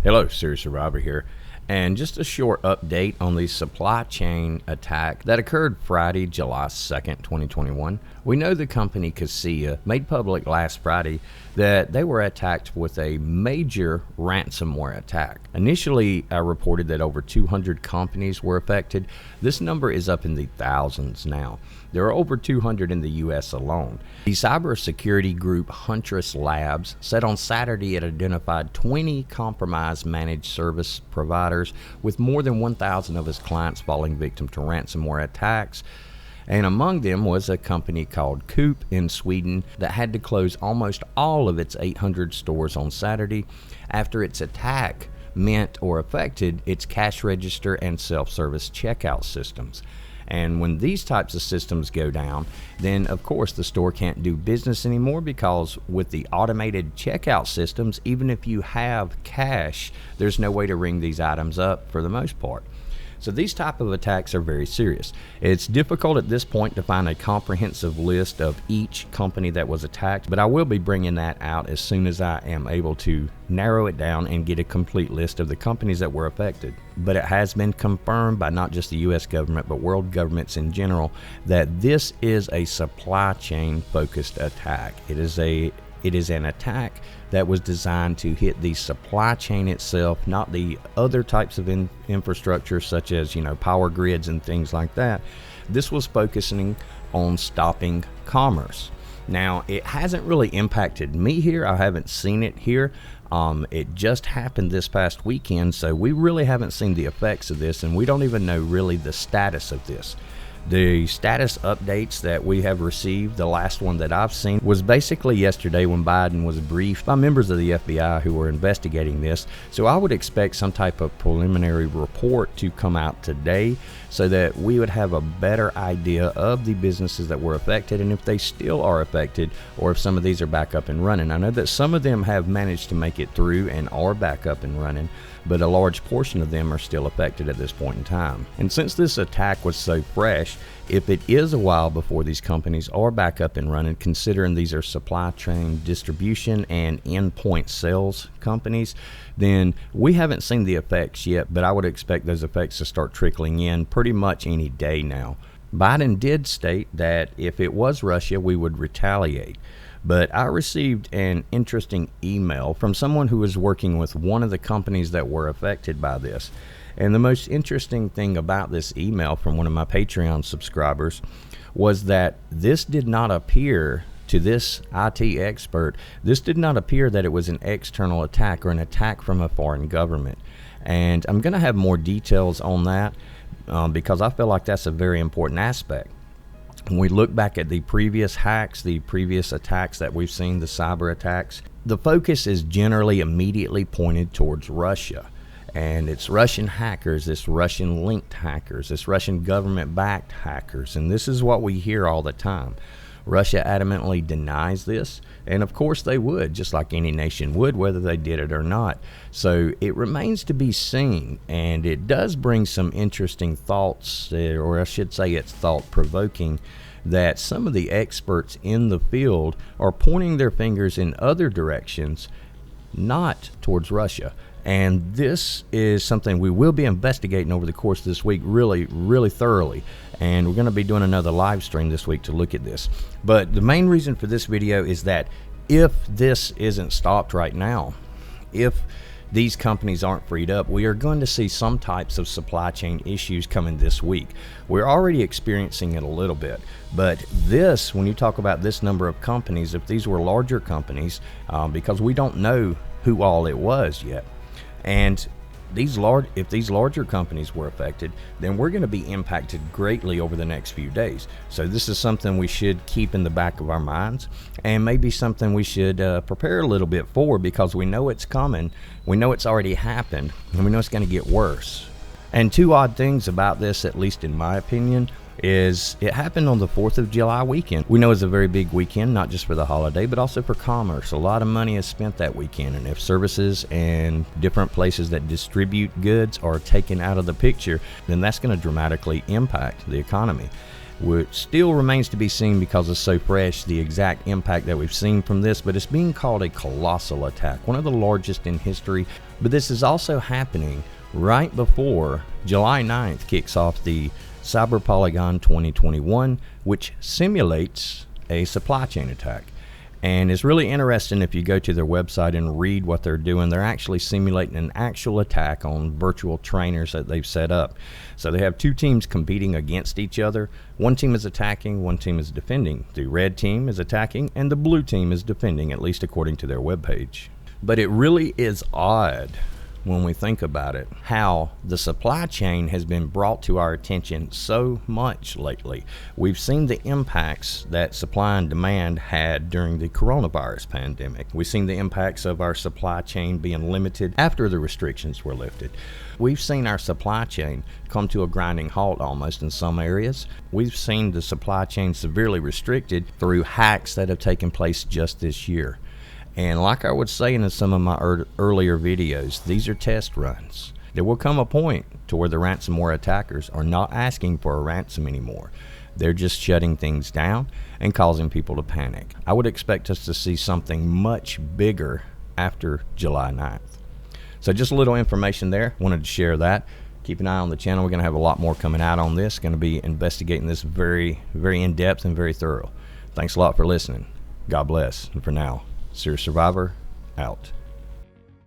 Hello, Serious Survivor here, and just a short update on the supply chain attack that occurred Friday, July 2nd, 2021. We know the company Kaseya made public last Friday that they were attacked with a major ransomware attack. Initially, I reported that over 200 companies were affected. This number is up in the thousands now. There are over 200 in the U.S. alone. The cybersecurity group Huntress Labs said on Saturday it identified 20 compromised managed service providers with more than 1,000 of its clients falling victim to ransomware attacks. And among them was a company called Coop in Sweden that had to close almost all of its 800 stores on Saturday after its attack meant or affected its cash register and self-service checkout systems. And when these types of systems go down, then of course the store can't do business anymore, because with the automated checkout systems, even if you have cash, there's no way to ring these items up for the most part. So these type of attacks are very serious. It's difficult at this point to find a comprehensive list of each company that was attacked, but I will be bringing that out as soon as I am able to narrow it down and get a complete list of the companies that were affected. But it has been confirmed by not just the U.S. government, but world governments in general, that this is a supply chain focused attack. It is an attack that was designed to hit the supply chain itself, not the other types of infrastructure such as, power grids and things like that. This was focusing on stopping commerce. Now, it hasn't really impacted me here. I haven't seen it here. It just happened this past weekend, so we really haven't seen the effects of this, and we don't even know really the status of this. The status updates that we have received, the last one that I've seen, was basically yesterday when Biden was briefed by members of the FBI who were investigating this. So I would expect some type of preliminary report to come out today so that we would have a better idea of the businesses that were affected and if they still are affected, or if some of these are back up and running. I know that some of them have managed to make it through and are back up and running, but a large portion of them are still affected at this point in time. And since this attack was so fresh, if it is a while before these companies are back up and running, considering these are supply chain distribution and endpoint sales companies, then we haven't seen the effects yet, but I would expect those effects to start trickling in pretty much any day now. Biden did state that if it was Russia, we would retaliate. But I received an interesting email from someone who was working with one of the companies that were affected by this. And the most interesting thing about this email from one of my Patreon subscribers was that this did not appear to this IT expert. This did not appear that it was an external attack or an attack from a foreign government. And I'm going to have more details on that because I feel like that's a very important aspect. When we look back at the previous hacks, the previous attacks that we've seen, the cyber attacks, the focus is generally immediately pointed towards Russia. And it's Russian hackers, it's Russian linked hackers, it's Russian government backed hackers. And this is what we hear all the time. Russia adamantly denies this, and of course they would, just like any nation would, whether they did it or not. So it remains to be seen, and it does bring some interesting thoughts, or I should say it's thought-provoking, that some of the experts in the field are pointing their fingers in other directions, not towards Russia. And this is something we will be investigating over the course of this week really, really thoroughly. And we're going to be doing another live stream this week to look at this. But the main reason for this video is that if this isn't stopped right now, if these companies aren't freed up, we are going to see some types of supply chain issues coming this week. We're already experiencing it a little bit, but this, when you talk about this number of companies, if these were larger companies, because we don't know who all it was yet, and if these larger companies were affected, then we're going to be impacted greatly over the next few days. So this is something we should keep in the back of our minds, and maybe something we should prepare a little bit for, because we know it's coming, we know it's already happened, and we know it's going to get worse. And two odd things about this, at least in my opinion, is it happened on the 4th of July weekend. We know it's a very big weekend, not just for the holiday, but also for commerce. A lot of money is spent that weekend, and if services and different places that distribute goods are taken out of the picture, then that's going to dramatically impact the economy. which still remains to be seen because it's so fresh, the exact impact that we've seen from this, but it's being called a colossal attack, one of the largest in history. But this is also happening right before July 9th kicks off the Cyber Polygon 2021, which simulates a supply chain attack. And it's really interesting if you go to their website and read what they're doing. They're actually simulating an actual attack on virtual trainers that they've set up. So they have two teams competing against each other. One team is attacking, one team is defending. The red team is attacking and the blue team is defending, at least according to their webpage. But it really is odd when we think about it, how the supply chain has been brought to our attention so much lately. We've seen the impacts that supply and demand had during the coronavirus pandemic. We've seen the impacts of our supply chain being limited after the restrictions were lifted. We've seen our supply chain come to a grinding halt almost in some areas. We've seen the supply chain severely restricted through hacks that have taken place just this year. And like I was saying in some of my earlier videos, these are test runs. There will come a point to where the ransomware attackers are not asking for a ransom anymore. They're just shutting things down and causing people to panic. I would expect us to see something much bigger after July 9th. So just a little information there. Wanted to share that. Keep an eye on the channel. We're going to have a lot more coming out on this. Going to be investigating this very, very in-depth and very thorough. Thanks a lot for listening. God bless. And for now, Serious Survivor, out.